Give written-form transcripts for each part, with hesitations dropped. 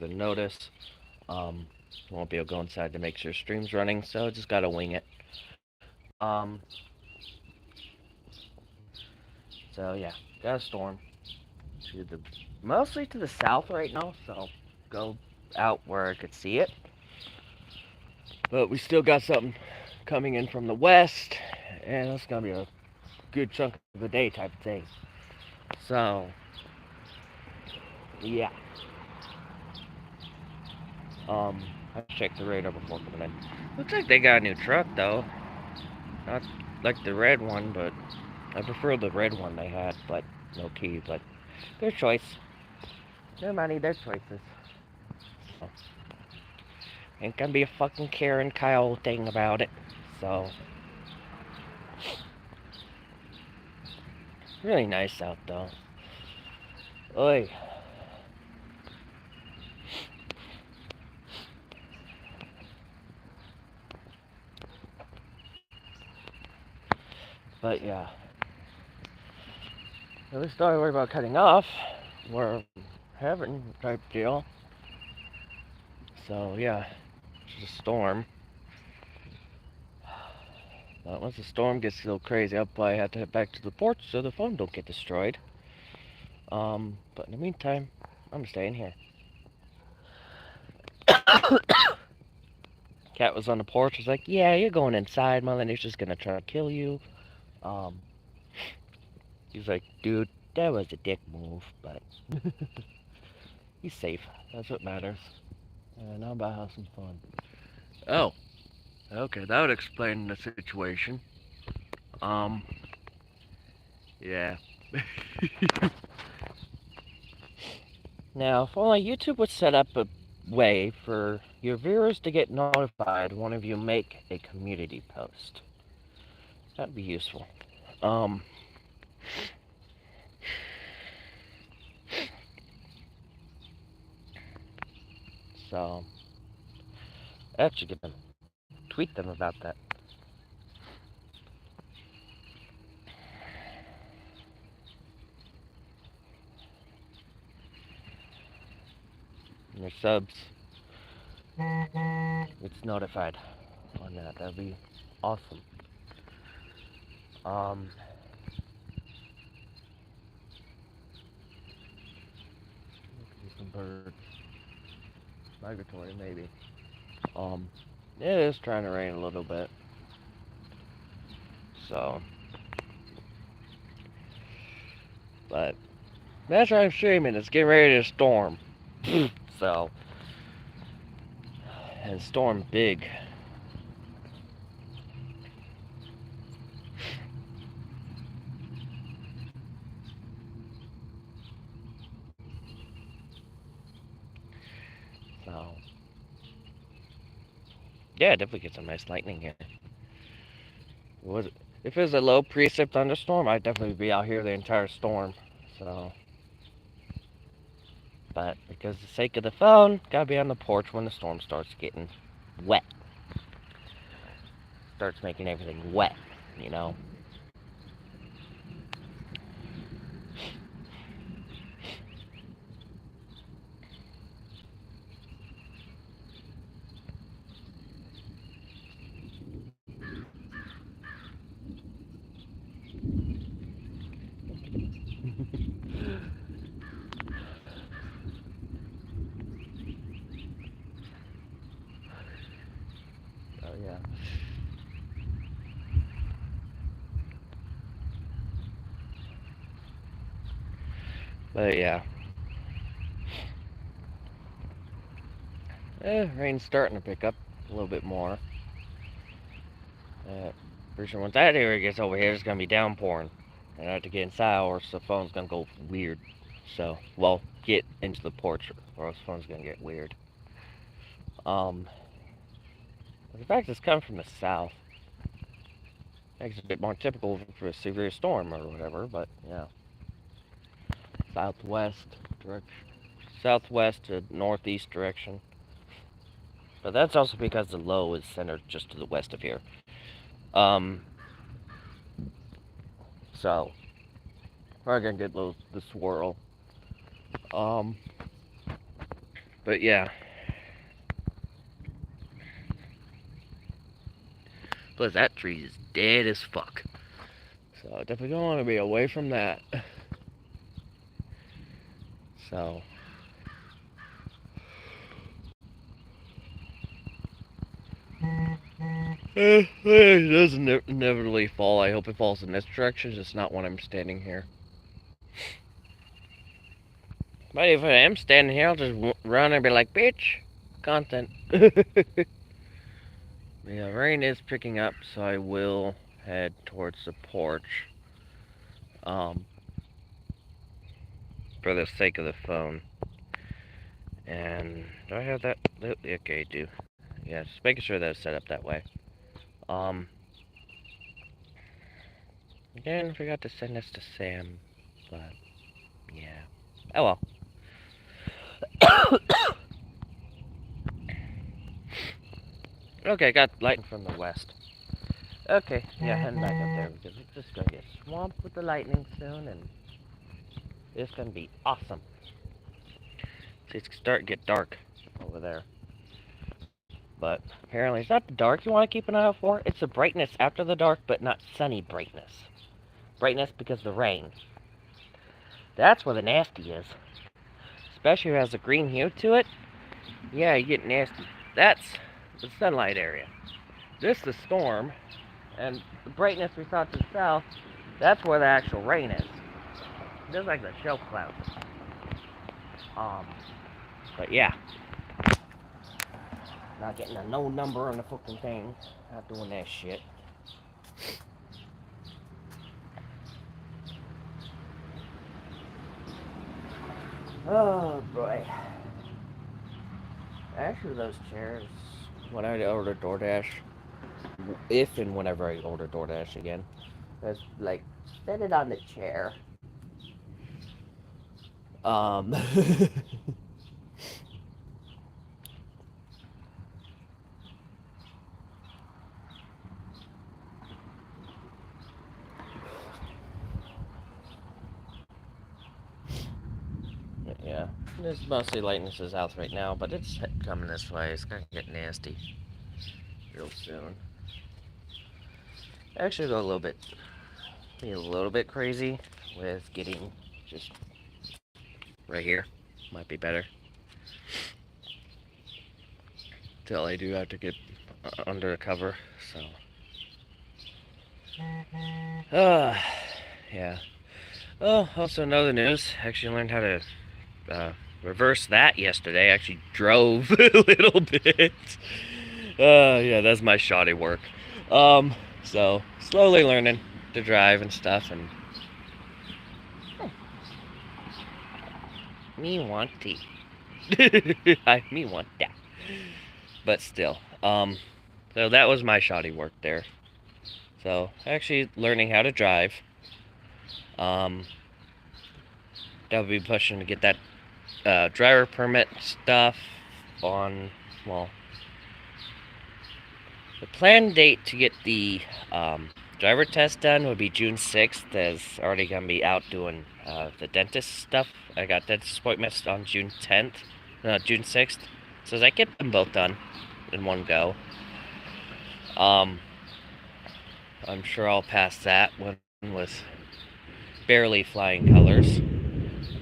to notice. Won't be able to go inside to make sure stream's running, so just gotta wing it. Um, so yeah, got a storm to the mostly to the south right now. So go out where I could see it. But we still got something coming in from the west, and that's gonna be a good chunk of the day type of thing. So yeah. I checked the radar before coming in. Looks like they got a new truck though. Not like the red one, but I prefer the red one they had, but no key. But their choice. Their money, their choices. So, ain't gonna be a fucking Karen Kyle thing about it. So really nice out though. Oi. But yeah. At least don't worry about cutting off. We're having type deal. So yeah. It's just a storm. But once the storm gets a little crazy, I'll probably have to head back to the porch so the phone don't get destroyed. But in the meantime, I'm staying here. Cat was on the porch. Was like, "Yeah, you're going inside. Mother Nature's gonna try to kill you." Um, he's like, "Dude, that was a dick move, but he's safe. That's what matters." And now I'm about to have some fun. Oh, okay, that would explain the situation. Um, yeah. Now, if only YouTube would set up a way for your viewers to get notified when of you make a community post. That'd be useful. Um, so, actually, get them, tweet them about that. Your subs, it's notified on that. That'd be awesome. Um, some birds, migratory maybe. It is trying to rain a little bit, so. But that's why I'm streaming. It's getting ready to storm. So, and storm big. So, yeah, definitely get some nice lightning here. Was if it was a low precip thunderstorm, I'd definitely be out here the entire storm. So, but because of the sake of the phone, gotta be on the porch when the storm starts getting wet. Starts making everything wet, you know. Oh yeah. But yeah. Rain's starting to pick up a little bit more. Pretty sure once that area gets over here, it's gonna be downpouring. And I have to get inside or else the phone's gonna go weird. So, well, get into the porch or else the phone's gonna get weird. Um, the fact it's coming from the south makes it a bit more typical for a severe storm or whatever, but yeah. Southwest direction. Southwest to northeast direction. But that's also because the low is centered just to the west of here. So we're gonna get the swirl. Um, But yeah. Plus that tree is dead as fuck. So I definitely don't want to be away from that. So it doesn't inevitably fall. I hope it falls in this direction, just not when I'm standing here. But if I am standing here, I'll just run and be like, bitch, content. Yeah, rain is picking up, so I will head towards the porch. For the sake of the phone. And do I have that? Okay, I do. Yeah, just making sure that it's set up that way. Again, I forgot to send this to Sam, but yeah. Oh well. Okay, got lighting from the west. Okay, yeah, heading back up there because it's just gonna get swamped with the lightning soon, and it's gonna be awesome. See, it's starting to get dark over there. But apparently it's not the dark you want to keep an eye out for. It's the brightness after the dark, but not sunny brightness. Brightness because of the rain. That's where the nasty is. Especially if it has a green hue to it. Yeah, you get nasty. That's the sunlight area. This is the storm. And the brightness we saw to the south, that's where the actual rain is. Just like the shelf clouds. But yeah. Not getting a no number on the fucking thing. Not doing that shit. Oh boy. Actually, those chairs, when I order DoorDash, if and whenever I order DoorDash again, that's like, set it on the chair. Yeah, it's mostly lighting this south right now, but it's coming this way. It's gonna get nasty real soon. Actually, go be a little bit crazy with getting just right here. Might be better. Till I do have to get under the cover, so. Yeah. Oh, also another news. Actually learned how to reverse that yesterday. I actually drove a little bit. Yeah, that's my shoddy work. So slowly learning to drive and stuff, and me want tea. Me want that. But still, so that was my shoddy work there. So actually learning how to drive. That would be pushing to get that driver permit stuff on, well, the planned date to get the driver test done would be June 6th, as already going to be out doing the dentist stuff. I got dentist appointments on June 10th, June 6th, so as I get them both done in one go. I'm sure I'll pass that one with barely flying colors.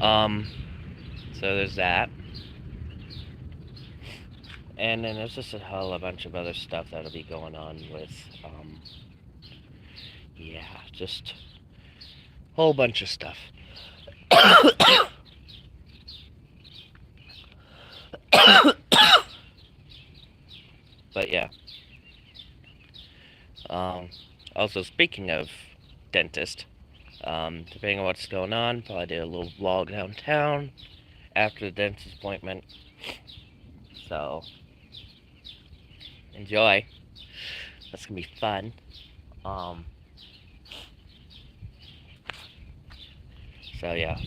So there's that. And then there's just a bunch of other stuff that'll be going on with, yeah, just a whole bunch of stuff. But yeah. Also, speaking of dentist, depending on what's going on, probably do a little vlog downtown after the dentist appointment. So, enjoy. That's gonna be fun. So yeah,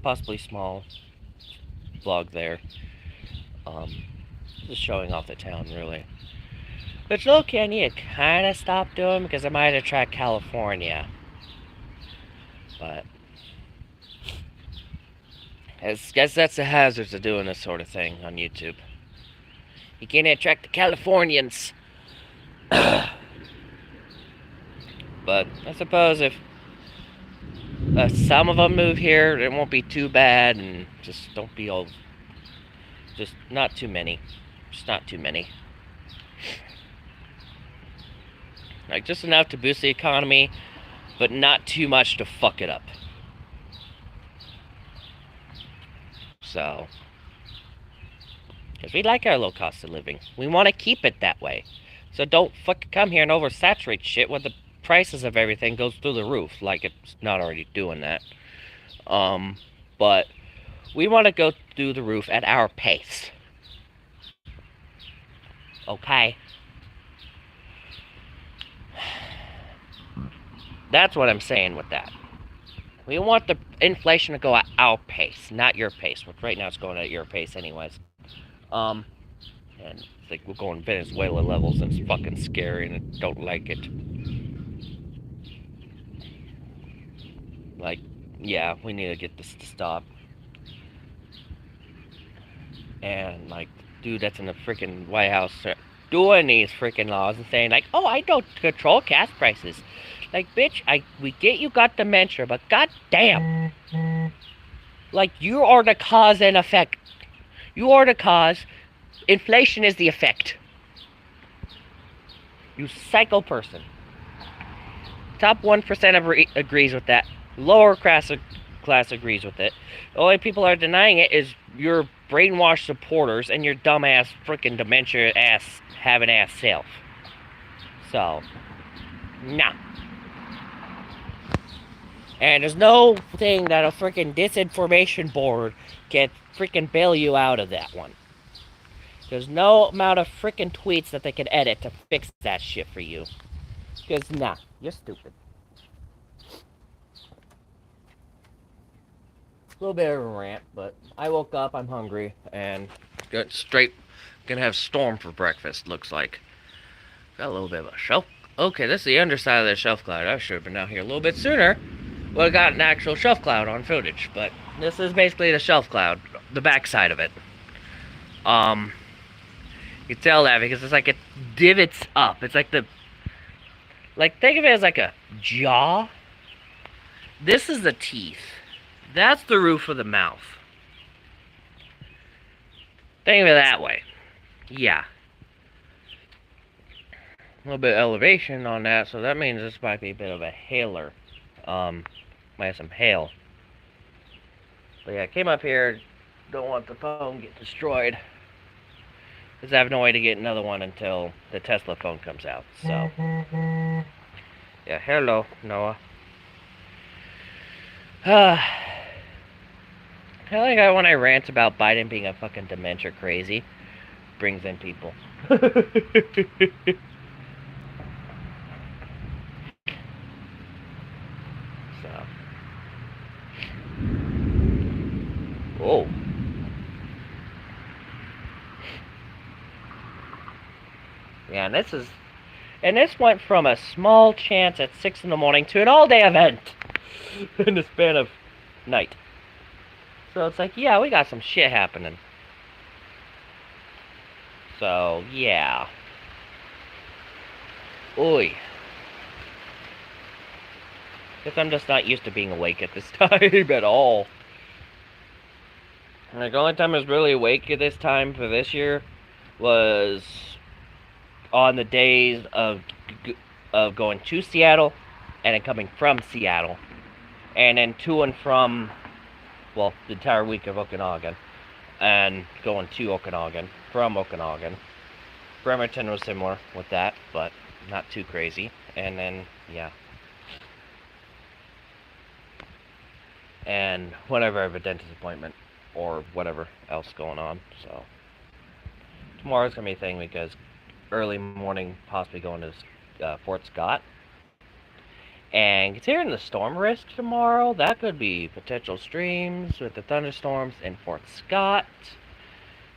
possibly small vlog there. Just showing off the town, really. Which low-key I need to kind of stop doing because I might attract California. But I guess that's the hazards of doing this sort of thing on YouTube. You can't attract the Californians. But I suppose if some of them move here, it won't be too bad, and just don't be all. Just not too many. Just not too many. Like, just enough to boost the economy, but not too much to fuck it up. So, because we like our low cost of living. We want to keep it that way. So don't fucking come here and oversaturate shit when the prices of everything goes through the roof, like it's not already doing that. But we want to go through the roof at our pace. Okay? That's what I'm saying with that. We want the inflation to go at our pace, not your pace. Which right now it's going at your pace anyways. And it's like we're going Venezuela levels, and it's fucking scary, and I don't like it. Like, yeah, we need to get this to stop. And, like, dude that's in the freaking White House doing these freaking laws and saying, like, oh, I don't control gas prices. Like, bitch, we get you got dementia, but goddamn. Like, you are the cause and effect. You are the cause. Inflation is the effect. You psycho person. Top 1% agrees with that. Lower class agrees with it. The only people are denying it is your brainwashed supporters and your dumbass freaking dementia ass having ass self. So, nah. And there's no thing that a freaking disinformation board can freaking bail you out of that one. There's no amount of freaking tweets that they can edit to fix that shit for you. Because, nah, you're stupid. A little bit of a rant, but I woke up, I'm hungry, and gonna have Storm for breakfast, looks like. Got a little bit of a shelf. Okay, this is the underside of the shelf cloud. I should have been out here a little bit sooner. Would have got an actual shelf cloud on footage, but this is basically the shelf cloud, the back side of it. You can tell that because it's like it divots up. It's like think of it as like a jaw. This is the teeth. That's the roof of the mouth. Think of it that way. Yeah. A little bit of elevation on that, so that means this might be a bit of a hailer. Might have some hail. But yeah, I came up here, don't want the phone to get destroyed. Because I have no way to get another one until the Tesla phone comes out, so. Yeah, hello, Noah. I like how when I rant about Biden being a fucking dementia crazy, brings in people. So. Whoa. Yeah, and this went from a small chance at 6 in the morning to an all-day event in the span of night. So it's like, yeah, we got some shit happening. So, yeah. Oi. Guess I'm just not used to being awake at this time at all. Like, the only time I was really awake at this time for this year was on the days of going to Seattle and then coming from Seattle. And then to and from, well, the entire week of Okanagan. And going to Okanagan, from Okanagan. Bremerton was similar with that, but not too crazy. And then, yeah. And whenever I have a dentist appointment or whatever else going on. So tomorrow's gonna be a thing because early morning possibly going to Fort Scott. And considering the storm risk tomorrow, that could be potential streams with the thunderstorms in Fort Scott.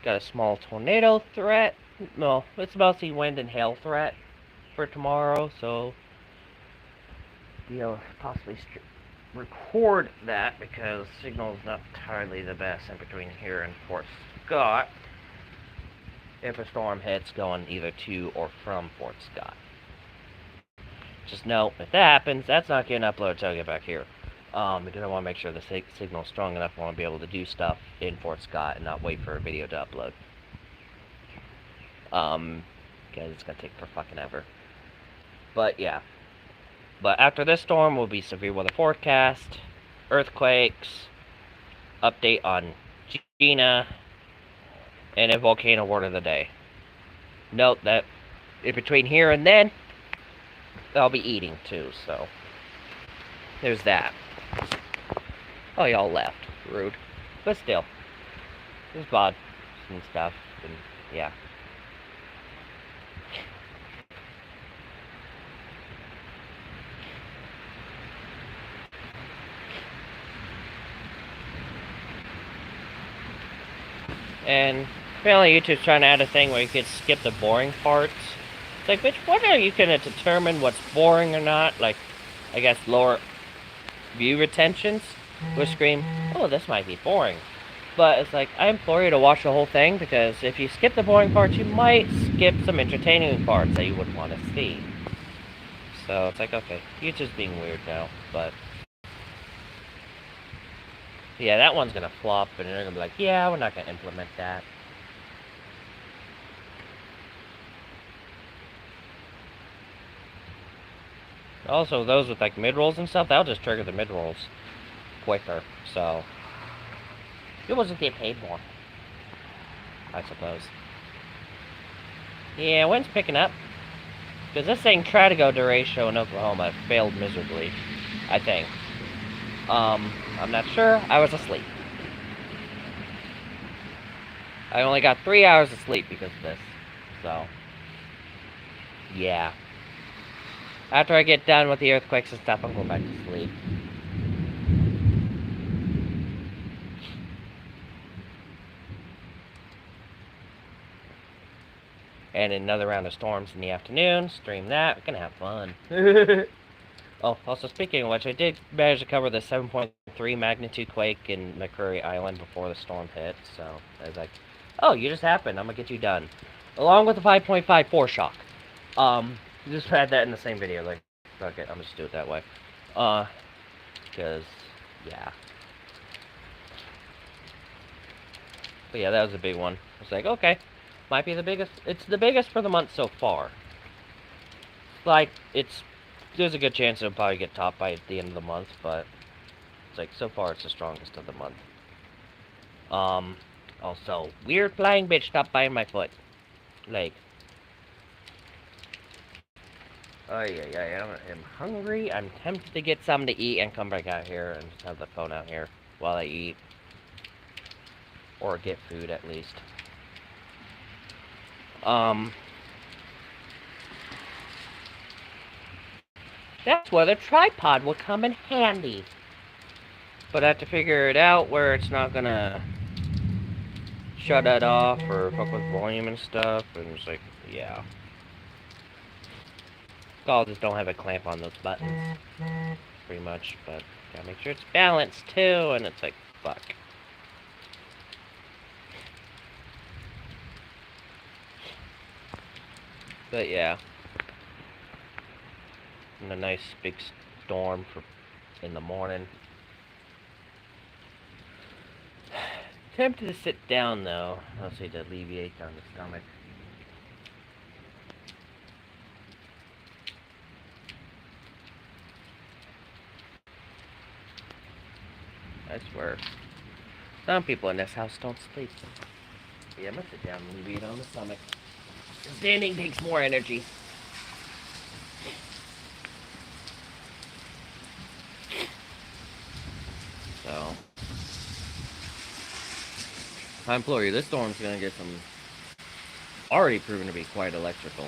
Got a small tornado threat. No, it's mostly wind and hail threat for tomorrow, so possibly record that because signal is not entirely the best in between here and Fort Scott if a storm hits going either to or from Fort Scott. Just know, if that happens, that's not getting uploaded until I get back here. Because I want to make sure the signal is strong enough I want to be able to do stuff in Fort Scott and not wait for a video to upload. Because it's going to take for fucking ever. But, yeah. But after this storm will be severe weather forecast, earthquakes, update on Gina, and a volcano word of the day. Note that in between here and then, I'll be eating too, so there's that. Oh, y'all left. Rude. But still. There's VODs and stuff, and yeah. And apparently YouTube's trying to add a thing where you could skip the boring parts. It's like, bitch, what are you gonna determine what's boring or not? Like, I guess lower view retentions would scream, oh, this might be boring. But it's like, I implore you to watch the whole thing, because if you skip the boring parts, you might skip some entertaining parts that you wouldn't want to see. So it's like, okay, YouTube's being weird now, but yeah, that one's gonna flop, and they're gonna be like, yeah, we're not gonna implement that. Also, those with like mid-rolls and stuff, that'll just trigger the mid-rolls quicker, so it wasn't get paid more, I suppose. Yeah, wind's picking up. Because this thing tried to go to ratio in Oklahoma. It failed miserably, I think. I'm not sure. I was asleep. I only got 3 hours of sleep because of this. So, yeah. After I get done with the earthquakes and stuff, I'm going back to sleep. And another round of storms in the afternoon. Stream that. We're gonna have fun. Oh, also speaking of which, I did manage to cover the 7.3 magnitude quake in McCurry Island before the storm hit. So I was like, oh, you just happened. I'm gonna get you done. Along with the 5.5 foreshock. Just had that in the same video. Like, fuck it, I'm just do it that way. Because, yeah. But yeah, that was a big one. I was like, okay. Might be the biggest. It's the biggest for the month so far. Like, there's a good chance it'll probably get topped by the end of the month, but it's like, so far it's the strongest of the month. Also, weird flying bitch stopped by my foot. Like, oh yeah, I'm hungry. I'm tempted to get something to eat and come back out here and just have the phone out here while I eat. Or get food, at least. That's where the tripod will come in handy. But I have to figure it out where it's not gonna shut it off or fuck with volume and stuff. And it's like, yeah. I'll just don't have a clamp on those buttons. Pretty much. But gotta make sure it's balanced too. And it's like, fuck. But yeah. And a nice big storm in the morning. Tempted to sit down though, mostly to alleviate on the stomach. I swear, some people in this house don't sleep. Yeah, I'm gonna sit down and alleviate on the stomach. Standing takes more energy. So, I implore you, this storm's gonna get some, already proven to be quite electrical.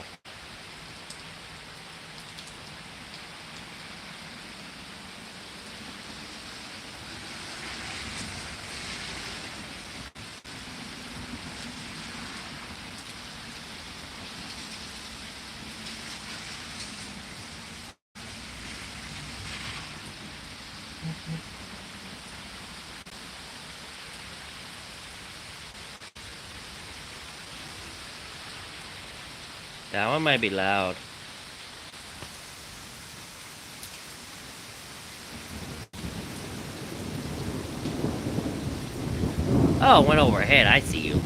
That one might be loud. Oh, it went overhead. I see you.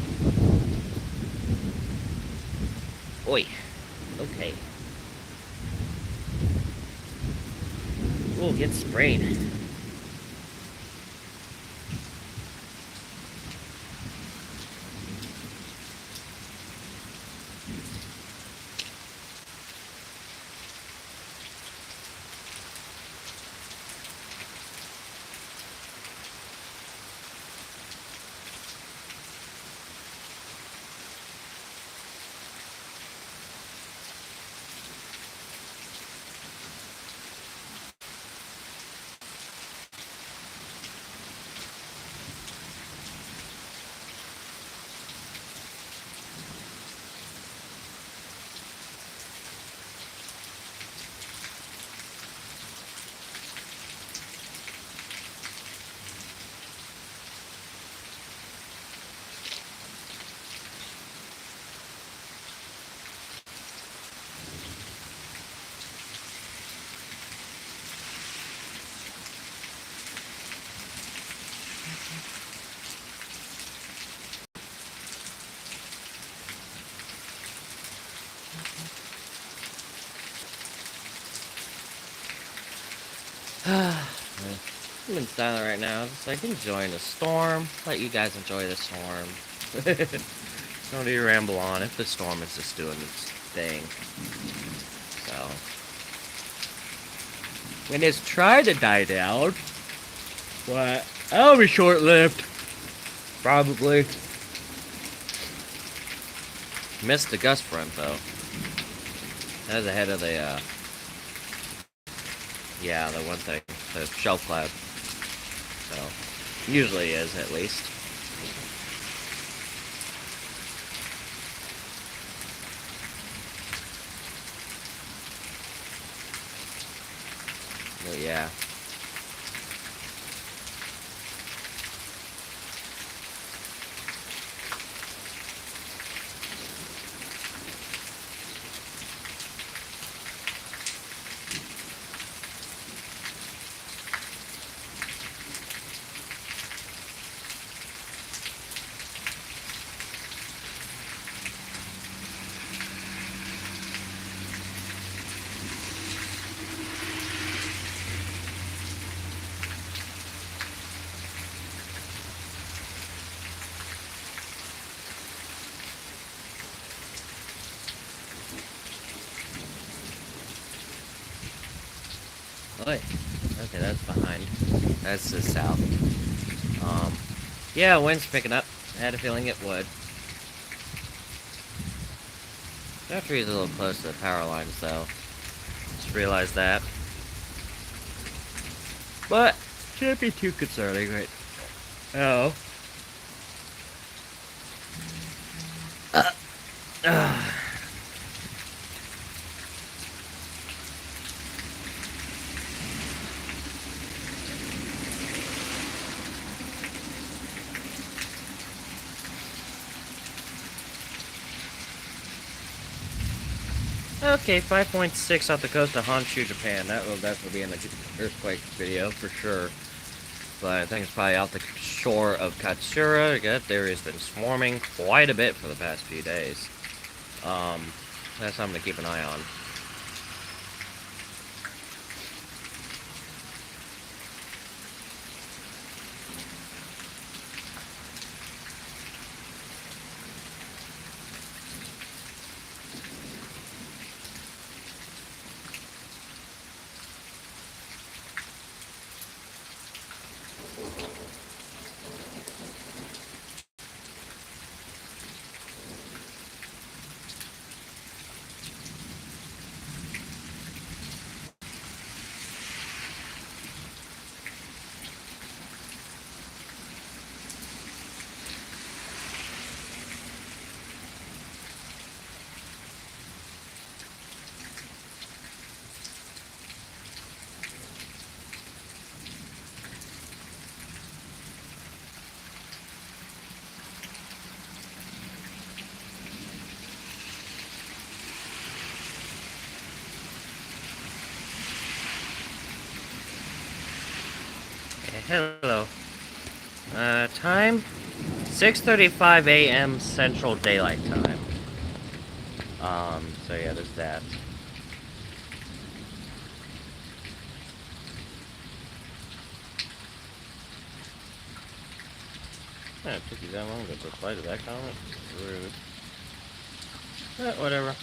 Oi. Okay. Oh, get sprayed. I'm in silent right now. Just like enjoying the storm. Let you guys enjoy the storm. Don't need to ramble on if the storm is just doing its thing. So when it's trying to die down, what? That'll be short-lived. Probably. Missed the gust front though. That was ahead of the yeah, the one thing, the shelf cloud. So usually is at least. But yeah. Oi. Okay, that's behind. That's the south. Yeah, wind's picking up. I had a feeling it would. That tree's a little close to the power lines, though. Just realized that. But, shouldn't be too concerning right now. Okay, 5.6 off the coast of Honshu, Japan. That will definitely be in the earthquake video for sure. But I think it's probably off the shore of Katsura. That area's been swarming quite a bit for the past few days. That's something to keep an eye on. hello. Time? 6:35 a.m. Central Daylight Time. So yeah, there's that. It took you that long to reply to that comment? Rude. Whatever.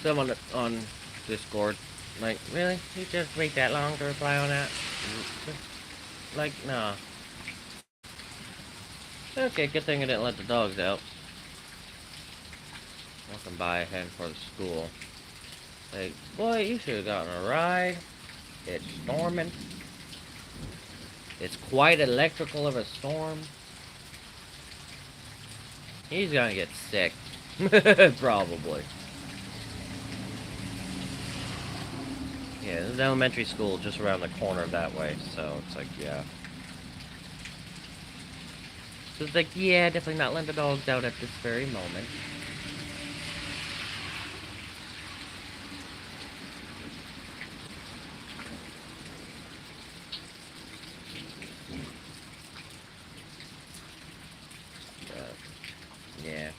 Someone on Discord, like, really? You just wait that long to reply on that? Like, nah. Okay, good thing I didn't let the dogs out. Walking by heading for the school. Like, boy, you should have gotten a ride. It's storming. It's quite electrical of a storm. He's gonna get sick. Probably. Yeah, there's an elementary school just around the corner that way, so it's like, yeah. So it's like, yeah, definitely not letting the dogs out at this very moment. Yeah.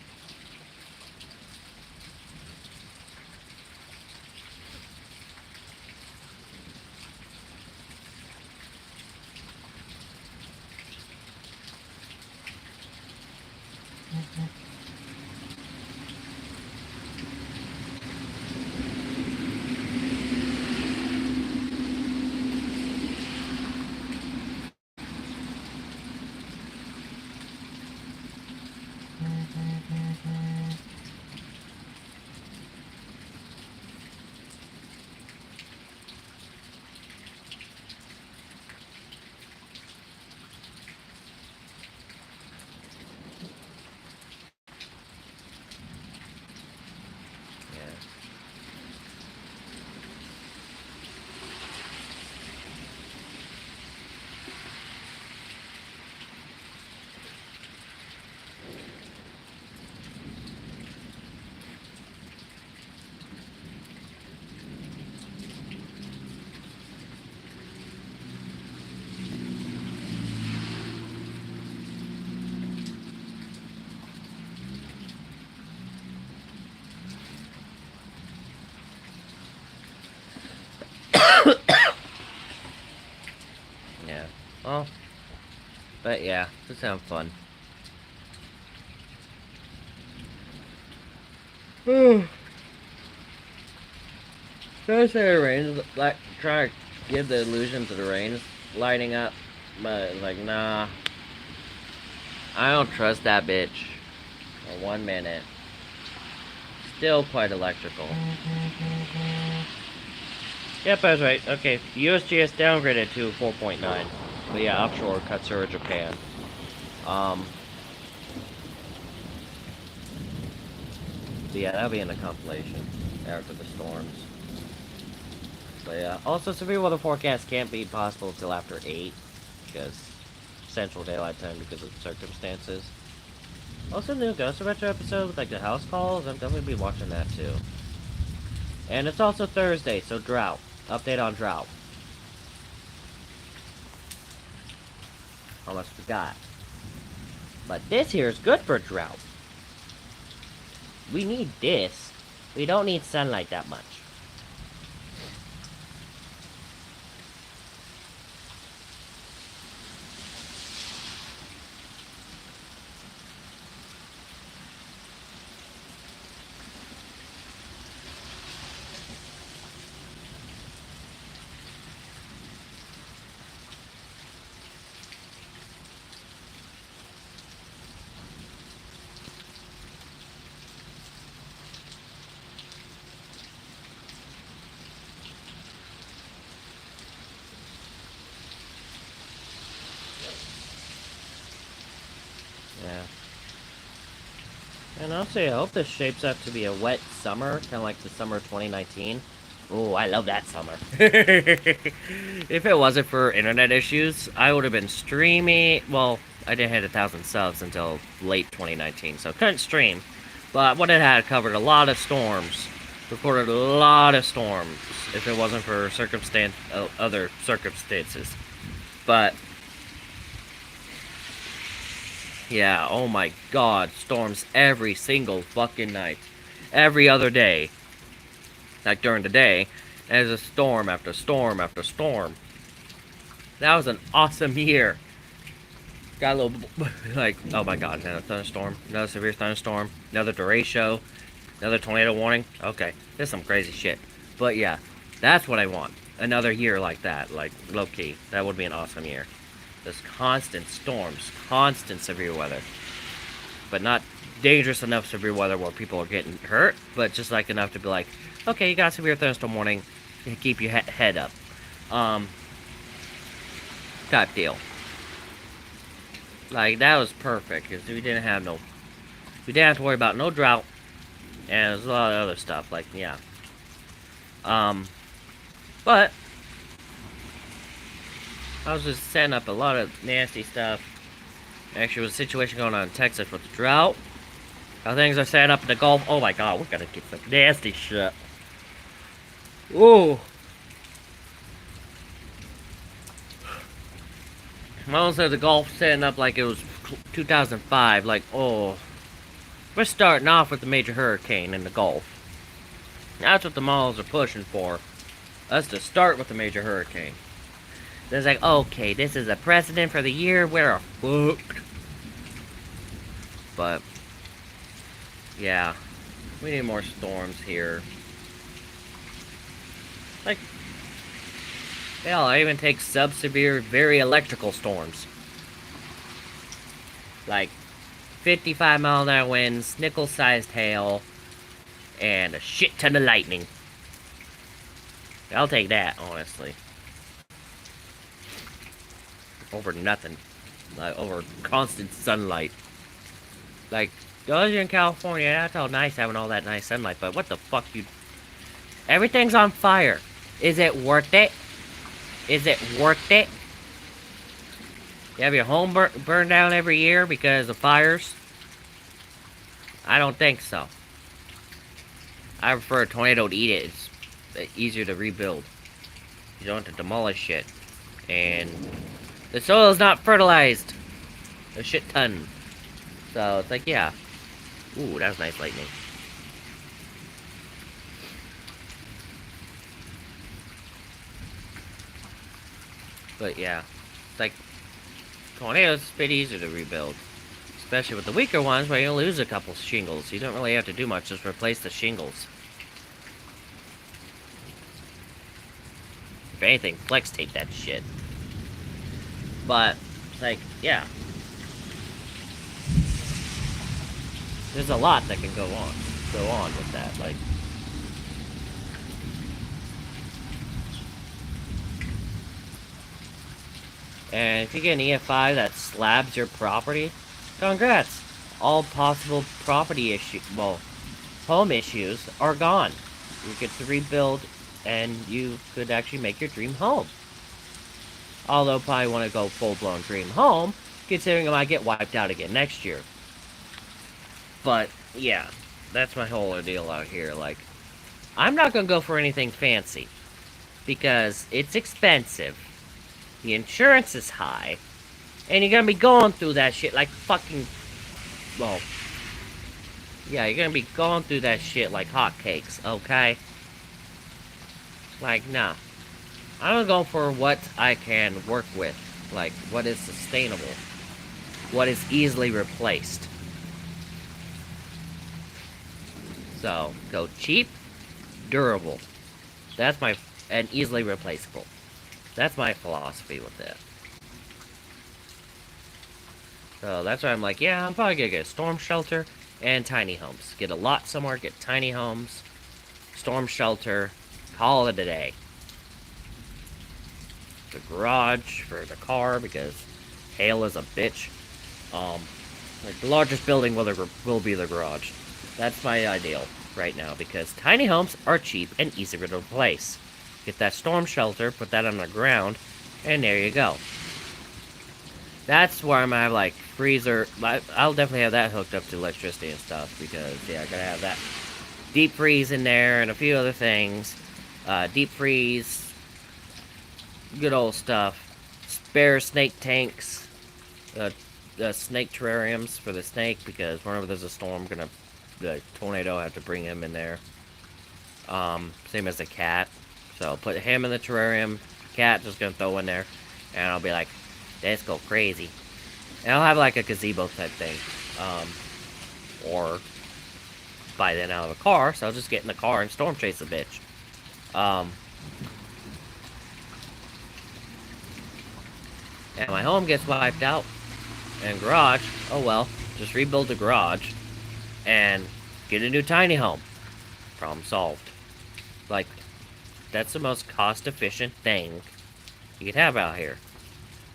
Yeah. Well, but yeah, this sounds fun. Don't say the rain's like try to give the illusion to the rain's lighting up, but like nah. I don't trust that bitch for 1 minute. Still quite electrical. Yep, I was right. Okay, USGS downgraded to 4.9. But yeah, offshore cuts over Japan. But yeah, that'll be in the compilation after the storms. But yeah, also severe weather forecast can't be possible until after 8 because Central Daylight Time because of the circumstances. Also, new Ghost Adventure episode with like the house calls. I'm definitely be watching that too. And it's also Thursday, so drought. Update on drought. Almost forgot. But this here is good for drought. We need this. We don't need sunlight that much. Yeah. And honestly, I hope this shapes up to be a wet summer, kind of like the summer of 2019. Oh, I love that summer. If it wasn't for internet issues, I would have been streaming. Well, I didn't hit 1,000 subs until late 2019, so couldn't stream. But what it had covered a lot of storms Recorded a lot of storms if it wasn't for other circumstances. But yeah, oh my god, storms every single fucking night. Every other day. Like during the day, there's a storm after storm after storm. That was an awesome year. Got a little, like, oh my god, another thunderstorm, another severe thunderstorm, another derecho, another tornado warning. Okay, this is some crazy shit. But yeah, that's what I want. Another year like that, like, low-key. That would be an awesome year. There's constant storms, constant severe weather. But not dangerous enough severe weather where people are getting hurt, but just like enough to be like, okay, you got severe thunderstorm warning, keep your head up. Type deal. Like, that was perfect, because we didn't have to worry about no drought, and there's a lot of other stuff, like, yeah. But I was just setting up a lot of nasty stuff. Actually, there was a situation going on in Texas with the drought. How things are setting up in the Gulf. Oh my god, we're gonna get some nasty shit. Ooh. Most of the Gulf setting up like it was 2005. Like, oh. We're starting off with the major hurricane in the Gulf. That's what the models are pushing for. Us to start with the major hurricane. Then it's like, okay, this is a precedent for the year. We're fucked. But, yeah. We need more storms here. Like, hell, I even take sub-severe, very electrical storms. Like, 55-mile-an-hour winds, nickel-sized hail, and a shit ton of lightning. I'll take that, honestly. Over nothing. Like, over constant sunlight. Like, those in California, that's all nice having all that nice sunlight, but what the fuck you... Everything's on fire. Is it worth it? Is it worth it? You have your home burned down every year because of fires? I don't think so. I prefer a tornado to eat it. It's easier to rebuild. You don't have to demolish it. And the soil is not fertilized a shit ton. So it's like, yeah. Ooh, that was nice lightning. But yeah, it's like tornadoes is a bit easier to rebuild. Especially with the weaker ones where you lose a couple shingles. You don't really have to do much, just replace the shingles. If anything, flex tape that shit. But, like, yeah. There's a lot that can go on with that, like. And if you get an EF5 that slabs your property, congrats. All possible property issues, well, home issues are gone. You get to rebuild, and you could actually make your dream home. Although probably want to go full-blown dream home, considering I might get wiped out again next year. But, yeah, that's my whole ordeal out here. Like, I'm not going to go for anything fancy, because it's expensive. The insurance is high, and you're going to be going through that shit like fucking, well, yeah, you're going to be going through that shit like hotcakes, okay? Like, nah. I'm going for what I can work with. Like, what is sustainable. What is easily replaced. So, go cheap, durable. That's my... and easily replaceable. That's my philosophy with it. So, that's why I'm like, yeah, I'm probably gonna get a storm shelter and tiny homes. Get a lot somewhere, get tiny homes, storm shelter, call it a day. The garage for the car, because hail is a bitch. Like, the largest building will be the garage. That's my ideal right now, because tiny homes are cheap and easy to replace. Get that storm shelter, put that on the ground, and there you go. That's where I'm gonna have, like, freezer. I'll definitely have that hooked up to electricity and stuff, because, yeah, I gotta have that deep freeze in there and a few other things. Deep freeze, good old stuff. Spare snake tanks, snake terrariums for the snake, because whenever there's a storm, the tornado have to bring him in there. Same as the cat. So I'll put him in the terrarium, cat just gonna throw in there, and I'll be like, let's go crazy. And I'll have like a gazebo type thing. Or buy that out of a car, so I'll just get in the car and storm chase the bitch. And my home gets wiped out, and garage, oh well, just rebuild the garage, and get a new tiny home. Problem solved. Like, that's the most cost-efficient thing you could have out here.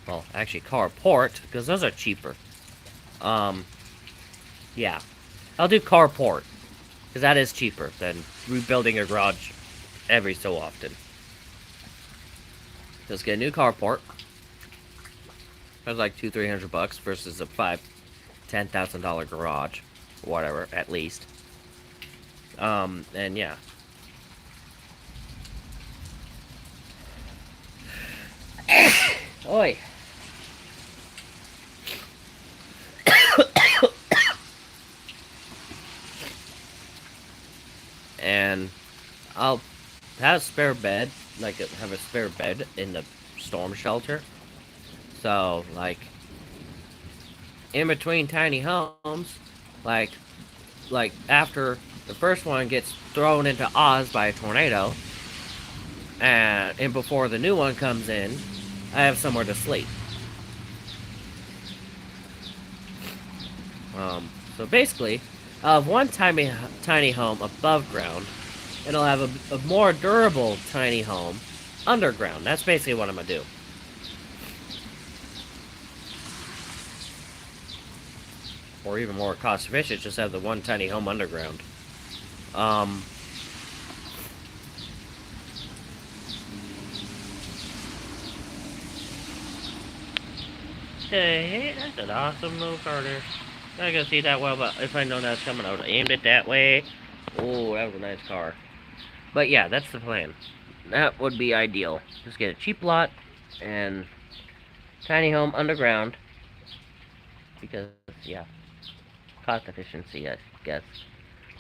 Well, actually, carport, because those are cheaper. Yeah. I'll do carport, because that is cheaper than rebuilding a garage every so often. Just get a new carport. That's like $200-300 versus a $10,000 garage, or whatever, at least. And yeah. Oi. And I'll have a spare bed, have a spare bed in the storm shelter. So, like, in between tiny homes, like after the first one gets thrown into Oz by a tornado, and before the new one comes in, I have somewhere to sleep. So basically, I'll have one tiny home above ground, and I'll have a more durable tiny home underground. That's basically what I'm gonna do. Or even more cost efficient, just have the one tiny home underground. Hey, that's an awesome little Carter. I can see that well, but if I know that's coming, I would have aimed it that way. Oh, that was a nice car. But yeah, that's the plan. That would be ideal. Just get a cheap lot and tiny home underground. Because, yeah, cost efficiency, I guess.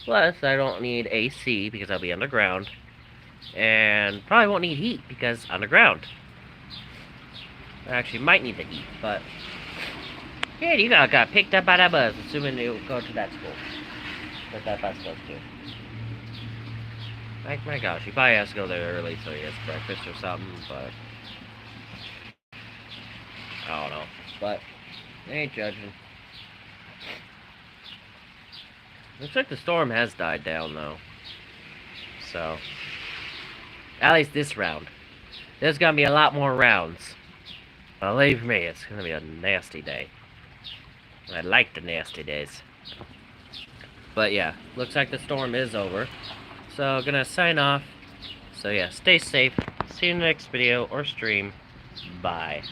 Plus, I don't need AC because I'll be underground. And probably won't need heat because underground. I actually might need the heat, but yeah, you got picked up by that bus, assuming you go to that school that bus goes to. Like, my gosh, he probably has to go there early so he has breakfast or something, but I don't know. But I ain't judging. Looks like the storm has died down though. So at least this round. There's gonna be a lot more rounds. Believe me, it's gonna be a nasty day. I like the nasty days. But yeah, looks like the storm is over. So, gonna sign off. So yeah, stay safe. See you in the next video or stream. Bye.